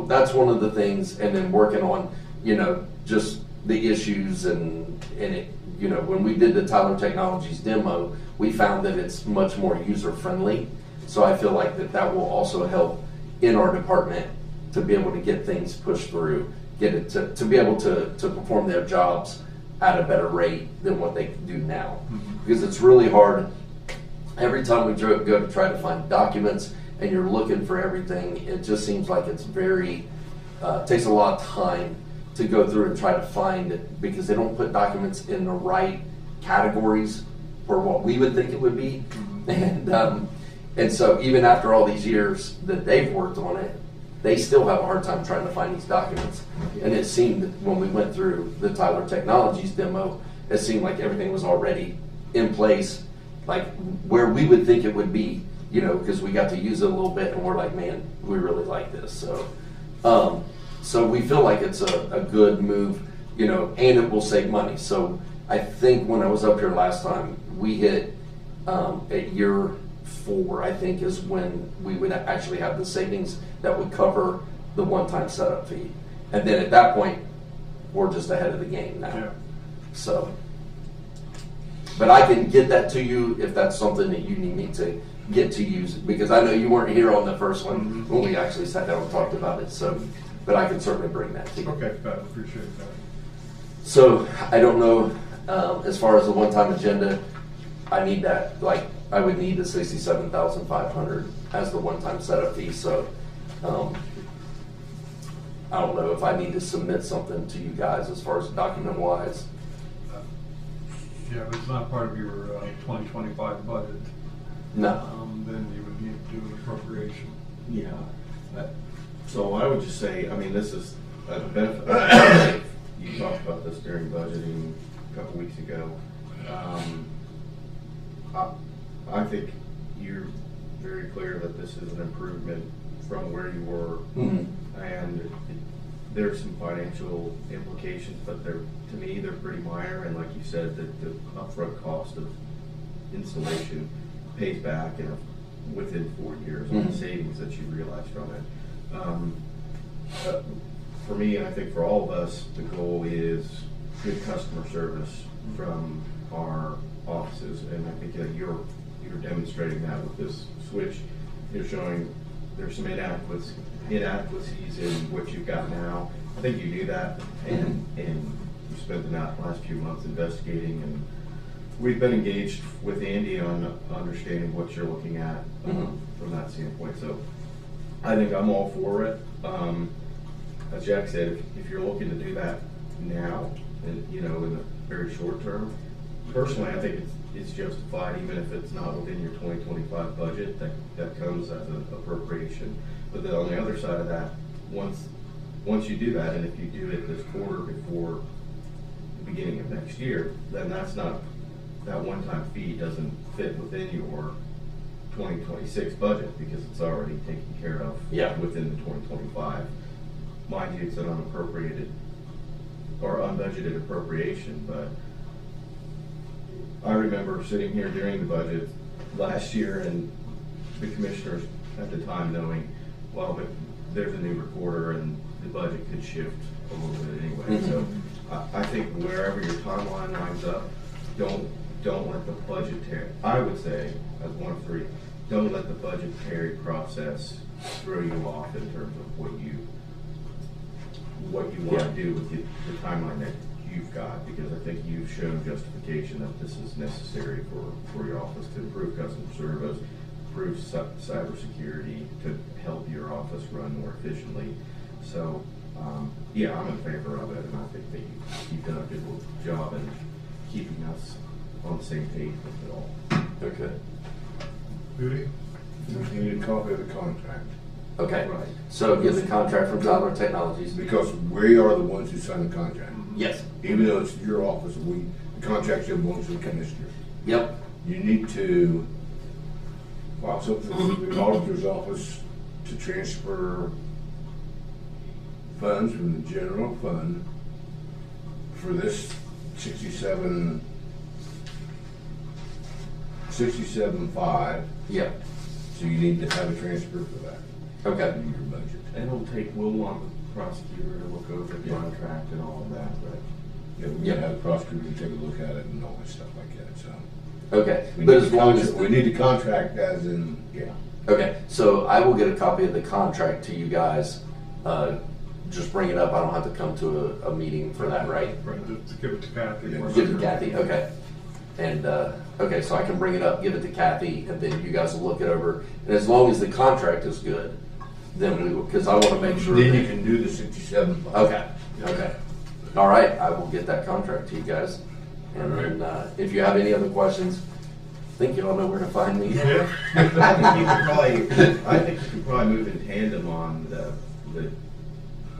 that's one of the things. And then working on, you know, just the issues and it, you know, when we did the Tyler Technologies demo, we found that it's much more user friendly. So I feel like that will also help in our department to be able to get things pushed through, get it to be able to perform their jobs at a better rate than what they do now. Because it's really hard. Every time we go to try to find documents and you're looking for everything, it just seems like it's very, takes a lot of time to go through and try to find it because they don't put documents in the right categories for what we would think it would be. And so even after all these years that they've worked on it, they still have a hard time trying to find these documents. And it seemed when we went through the Tyler Technologies demo, it seemed like everything was already in place, like where we would think it would be, you know, because we got to use it a little bit and we're like, man, we really like this. So we feel like it's a good move, you know, and it will save money. So I think when I was up here last time, we hit at year 4, I think, is when we would actually have the savings that would cover the one-time setup fee. And then at that point, we're just ahead of the game now. Yeah. So, but I can get that to you if that's something that you need me to get to use, because I know you weren't here on the first one when we actually sat down and talked about it. So, but I can certainly bring that to you. Okay, I appreciate that. So I don't know, as far as the one-time agenda, I need that, like, I would need the $67,500 as the one-time setup fee. So I don't know if I need to submit something to you guys as far as document-wise. Yeah, if it's not part of your 2025 budget, No. then you would need to do an appropriation. Yeah. So I would just say, I mean, this is a benefit. You talked about this during budgeting a couple weeks ago. I think you're very clear that this is an improvement from where you were. And there's some financial implications, but to me, they're pretty minor. And like you said, the upfront cost of installation pays back within 4 years on the savings that you realize from it. For me, and I think for all of us, the goal is good customer service from our offices, and I think that you're demonstrating that with this switch. You're showing there's some inadequacies in what you've got now. I think you knew that, and you spent the last few months investigating, and we've been engaged with Andy on understanding what you're looking at from that standpoint. So I think I'm all for it. As Jack said, if you're looking to do that now, and in the very short term, personally, I think it's justified, even if it's not within your 2025 budget. That comes as an appropriation. But then on the other side of that, once you do that, and if you do it this quarter before the beginning of next year, then that one-time fee doesn't fit within your 2026 budget because it's already taken care of within the 2025. Mind you, it's an unappropriated or unbudgeted appropriation, but I remember sitting here during the budget last year and the commissioners at the time knowing, well, but there's a new recorder and the budget could shift a little bit anyway. So I think wherever your timeline lines up, don't let the budgetary, I would say, as one of three, don't let the budgetary process throw you off in terms of what you want to do with the timeline that you've got, because I think you've shown justification that this is necessary for your office to improve customer service, improve cybersecurity, to help your office run more efficiently. So, I'm in favor of it, and I think that you've done a good job in keeping us on the same page with it all. Okay. Judy? You need a copy of the contract, Okay. Right. So get the contract from Tyler Technologies. because we are the ones who sign the contract. Yes. Even though it's your office, the contract still belongs to the commissioner. Yep. You need to file something with the auditor's office to transfer funds from the general fund for this 67.5. Yep. So you need to have a transfer for that Okay. in your budget. And we'll want the prosecutor to look over the contract and all of that, but Yeah, we need to have the prosecutor take a look at it and all that stuff like that, so. Okay. We But need as the long as contract, we need the contract as in, Okay, so I will get a copy of the contract to you guys. Just bring it up. I don't have to come to a meeting for that, right? Right, just give it to Kathy. Yeah. Give it to Kathy, okay. And, okay, so I can bring it up, give it to Kathy, and then you guys will look it over. And as long as the contract is good, then we will, because I want to make sure. then you that- can do the 67.5. Okay, okay. All right, I will get that contract to you guys. And then, if you have any other questions, I think you all know where to find me. Yeah. I think you could probably move in tandem on the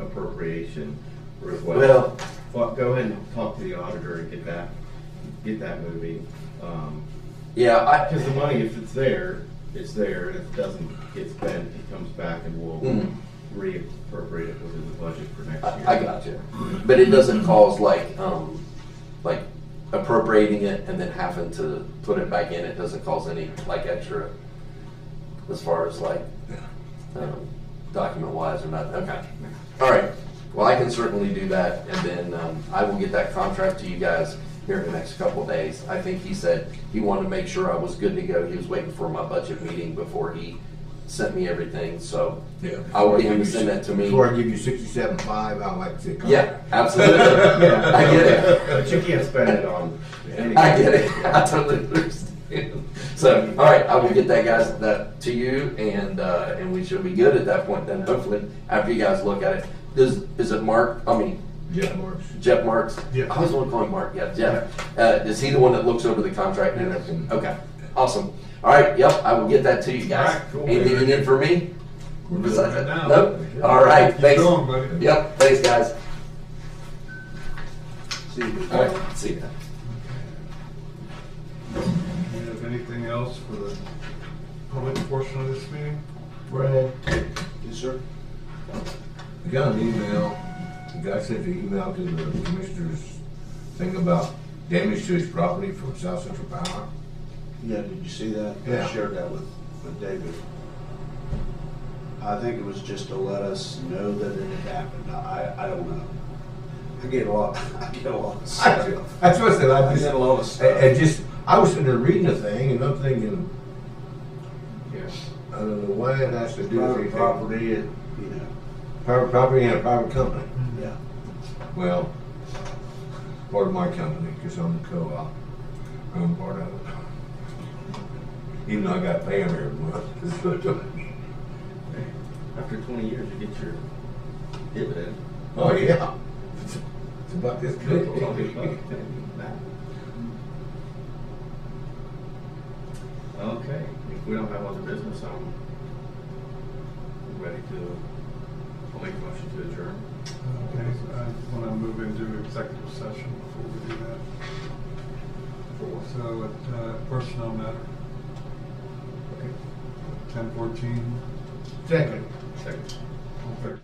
appropriation request. Well, go ahead and talk to the auditor and get that moving. Yeah, Because the money, if it's there, it's there, and if it doesn't get spent, it comes back and we'll reappropriate it within the budget for next year. I got you. But it doesn't cause like appropriating it and then having to put it back in. It doesn't cause any like extra as far as like document wise or nothing. Okay. All right. Well, I can certainly do that, and then I will get that contract to you guys here in the next couple of days. I think he said he wanted to make sure I was good to go. He was waiting for my budget meeting before he sent me everything. So Yeah. I will get him to send that to me. Before I give you 67.5, I like to say contract. Yeah, absolutely. Yeah. I get it. But you can't spend it on anything. I get it. I totally understand. So, all right, I will get that to you, and we should be good at that point. Then, hopefully, after you guys look at it, is it Mark? I mean, Jeff Marks. Jeff Marks. Yeah. I was going to call him Mark. Yeah, Jeff. Is he the one that looks over the contract and everything? Okay, awesome. All right, yep, I will get that to you guys. All right, cool. Anything you need from me? We're doing Besides it that? now. Nope. All right, Keep thanks. going, buddy. Yep, thanks, guys. See you. All right, see ya. Do you have anything else for the public portion of this meeting? Brad, Yes, sir. I got an email, the guy sent an email to the commissioners thing about damage to his property from South Central Power. Yeah, did you see that? Yeah. I shared that with David. I think it was just to let us know that it had happened. I don't know. I get a lot of stuff. That's what I said, I get a lot of stuff. I was sitting there reading the thing and I'm thinking, Yes. I don't know why it has to do with Private anything. property, you know, Private property and a private company. yeah. Well, part of my company, because I'm the co-op. I'm part of it. Even though I got to pay them every month. After 20 years, you get your dividend. Oh, yeah. It's about this big. Okay, if we don't have other business, I'm ready to, I'll make a motion to adjourn. Okay, I want to move into executive session before we do that. So, personnel matter. Okay. 10:14. Second. Second. All fair.